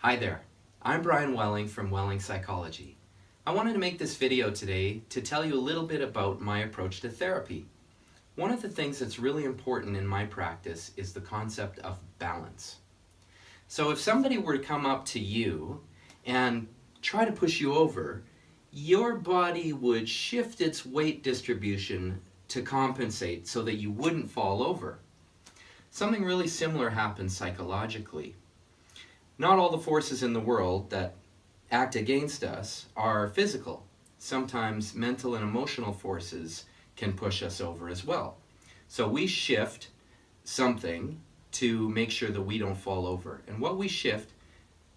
Hi there, I'm Brian Welling from Welling Psychology. I wanted to make this video today to tell you a little bit about my approach to therapy. One of the things that's really important in my practice is the concept of balance. So if somebody were to come up to you and try to push you over, your body would shift its weight distribution to compensate so that you wouldn't fall over. Something really similar happens psychologically. Not all the forces in the world that act against us are physical. Sometimes mental and emotional forces can push us over as well. So we shift something to make sure that we don't fall over. And what we shift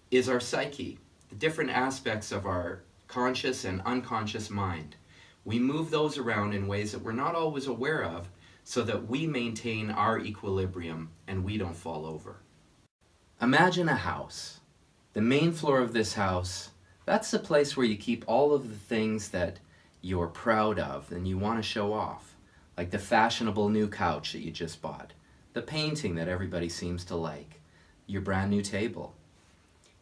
is our psyche, the different aspects of our conscious and unconscious mind. We move those around in ways that we're not always aware of so that we maintain our equilibrium and we don't fall over. Imagine a house. The main floor of this house, that's the place where you keep all of the things that you're proud of and you want to show off. Like the fashionable new couch that you just bought, the painting that everybody seems to like, your brand new table.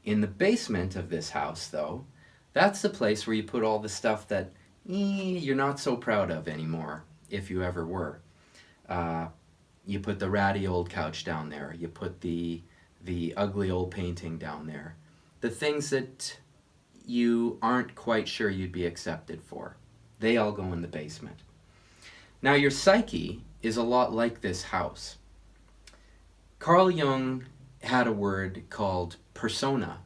In the basement of this house though, that's the place where you put all the stuff that you're not so proud of anymore, if you ever were. You put the ratty old couch down there, you put the ugly old painting down there. The things that you aren't quite sure you'd be accepted for. They all go in the basement. Now your psyche is a lot like this house. Carl Jung had a word called persona,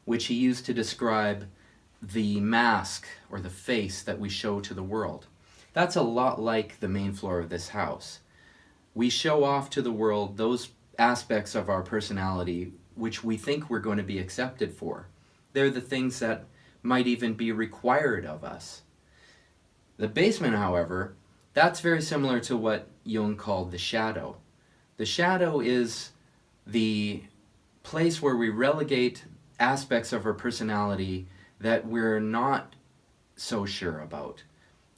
which he used to describe the mask or the face that we show to the world. That's a lot like the main floor of this house. We show off to the world those aspects of our personality which we think we're going to be accepted for. They're the things that might even be required of us. The basement, however, that's very similar to what Jung called the shadow. The shadow is the place where we relegate aspects of our personality that we're not so sure about.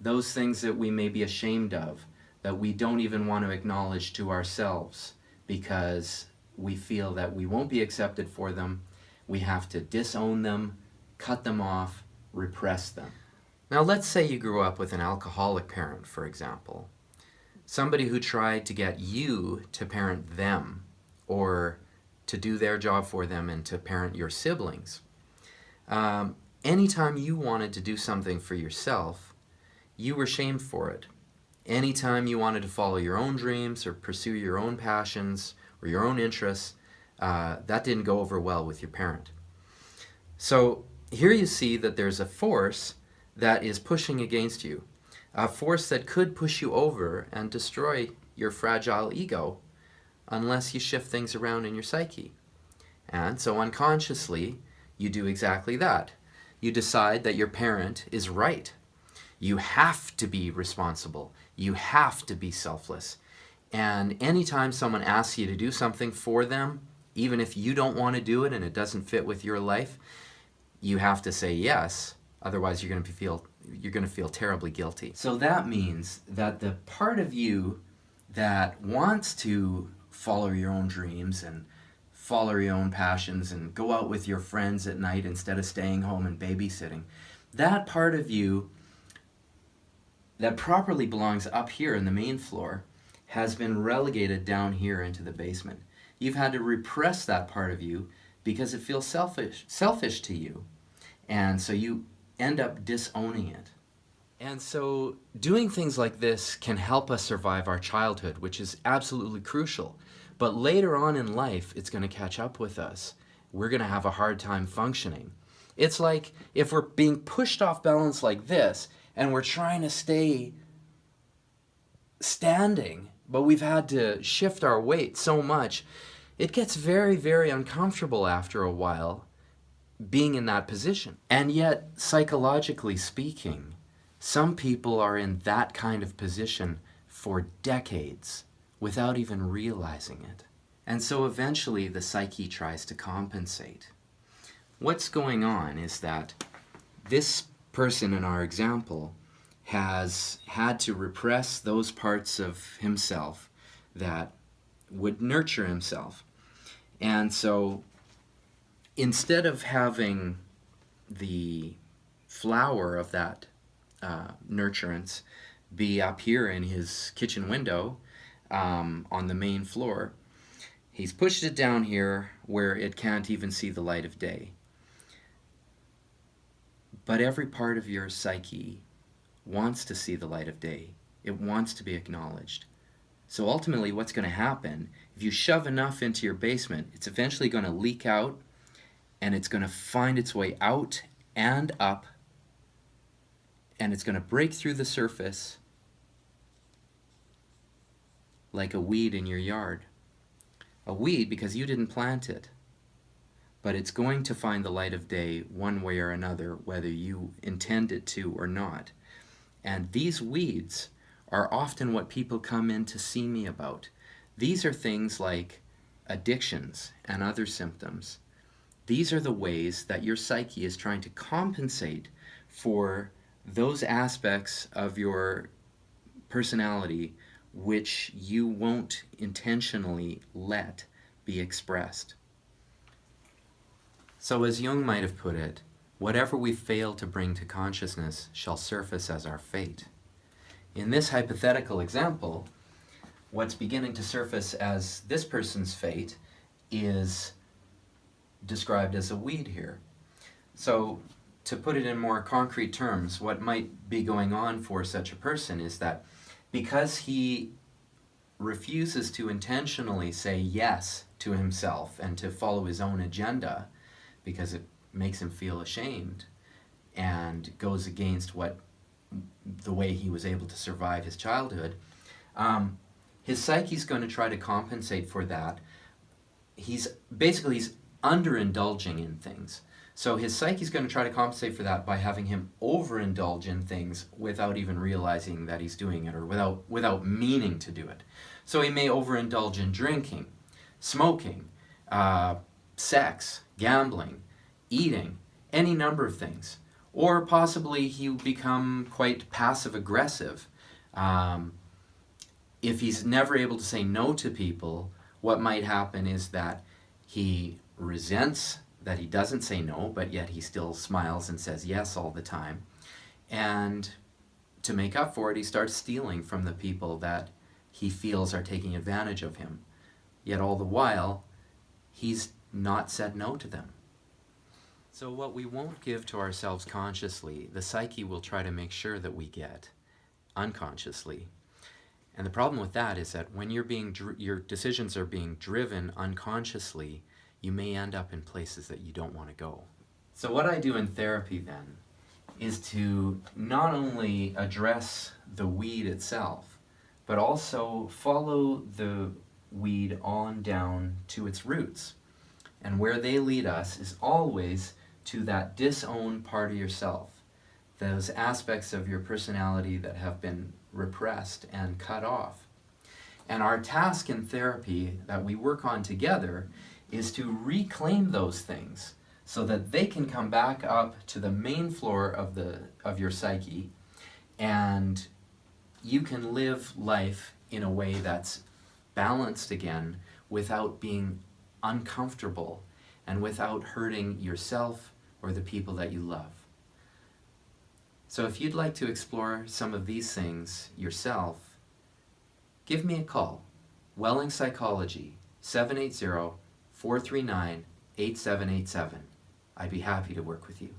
Those things that we may be ashamed of, that we don't even want to acknowledge to ourselves because we feel that we won't be accepted for them. We have to disown them, cut them off, repress them. Now let's say you grew up with an alcoholic parent, for example. Somebody who tried to get you to parent them or to do their job for them and to parent your siblings. Anytime you wanted to do something for yourself, you were shamed for it. Anytime you wanted to follow your own dreams or pursue your own passions or your own interests, that didn't go over well with your parent. So here you see that there's a force that is pushing against you, a force that could push you over and destroy your fragile ego unless you shift things around in your psyche. And so unconsciously, you do exactly that. You decide that your parent is right. You have to be responsible. You have to be selfless. And anytime someone asks you to do something for them, even if you don't want to do it and it doesn't fit with your life, you have to say yes. Otherwise, you're going to feel terribly guilty. So that means that the part of you that wants to follow your own dreams and follow your own passions and go out with your friends at night instead of staying home and babysitting, that part of you that properly belongs up here in the main floor has been relegated down here into the basement. You've had to repress that part of you because it feels selfish to you. And so you end up disowning it. And so doing things like this can help us survive our childhood, which is absolutely crucial. But later on in life, it's going to catch up with us. We're going to have a hard time functioning. It's like if we're being pushed off balance like this, and we're trying to stay standing, but we've had to shift our weight so much, it gets very, very uncomfortable after a while being in that position. And yet, psychologically speaking, some people are in that kind of position for decades without even realizing it. And so eventually the psyche tries to compensate. What's going on is that this person in our example has had to repress those parts of himself that would nurture himself. And so Instead of having the flower of that nurturance be up here in his kitchen window on the main floor, he's pushed it down here where it can't even see the light of day. But every part of your psyche wants to see the light of day. It wants to be acknowledged. So ultimately what's going to happen, if you shove enough into your basement, it's eventually going to leak out, and it's going to find its way out and up, and it's going to break through the surface like a weed in your yard. A weed because you didn't plant it. But it's going to find the light of day one way or another, whether you intend it to or not. And these weeds are often what people come in to see me about. These are things like addictions and other symptoms. These are the ways that your psyche is trying to compensate for those aspects of your personality which you won't intentionally let be expressed. So as Jung might have put it, whatever we fail to bring to consciousness shall surface as our fate. In this hypothetical example, what's beginning to surface as this person's fate is described as a weed here. So to put it in more concrete terms, what might be going on for such a person is that because he refuses to intentionally say yes to himself and to follow his own agenda, because it makes him feel ashamed and goes against the way he was able to survive his childhood, his psyche's going to try to compensate for that. He's underindulging in things. So his psyche's going to try to compensate for that by having him overindulge in things without even realizing that he's doing it, or without meaning to do it. So he may overindulge in drinking, smoking, sex, gambling, eating, any number of things. Or possibly he will become quite passive-aggressive. If he's never able to say no to people, what might happen is that he resents that he doesn't say no, but yet he still smiles and says yes all the time. And to make up for it, he starts stealing from the people that he feels are taking advantage of him. Yet all the while, he's not said no to them. So what we won't give to ourselves consciously, the psyche will try to make sure that we get unconsciously. And the problem with that is that when your decisions are being driven unconsciously, you may end up in places that you don't want to go. So what I do in therapy then is to not only address the weed itself, but also follow the weed on down to its roots. And where they lead us is always to that disowned part of yourself, those aspects of your personality that have been repressed and cut off. And our task in therapy that we work on together is to reclaim those things so that they can come back up to the main floor of your psyche, and you can live life in a way that's balanced again without being uncomfortable and without hurting yourself or the people that you love. So if you'd like to explore some of these things yourself, give me a call. Welling Psychology, 780-439-8787. I'd be happy to work with you.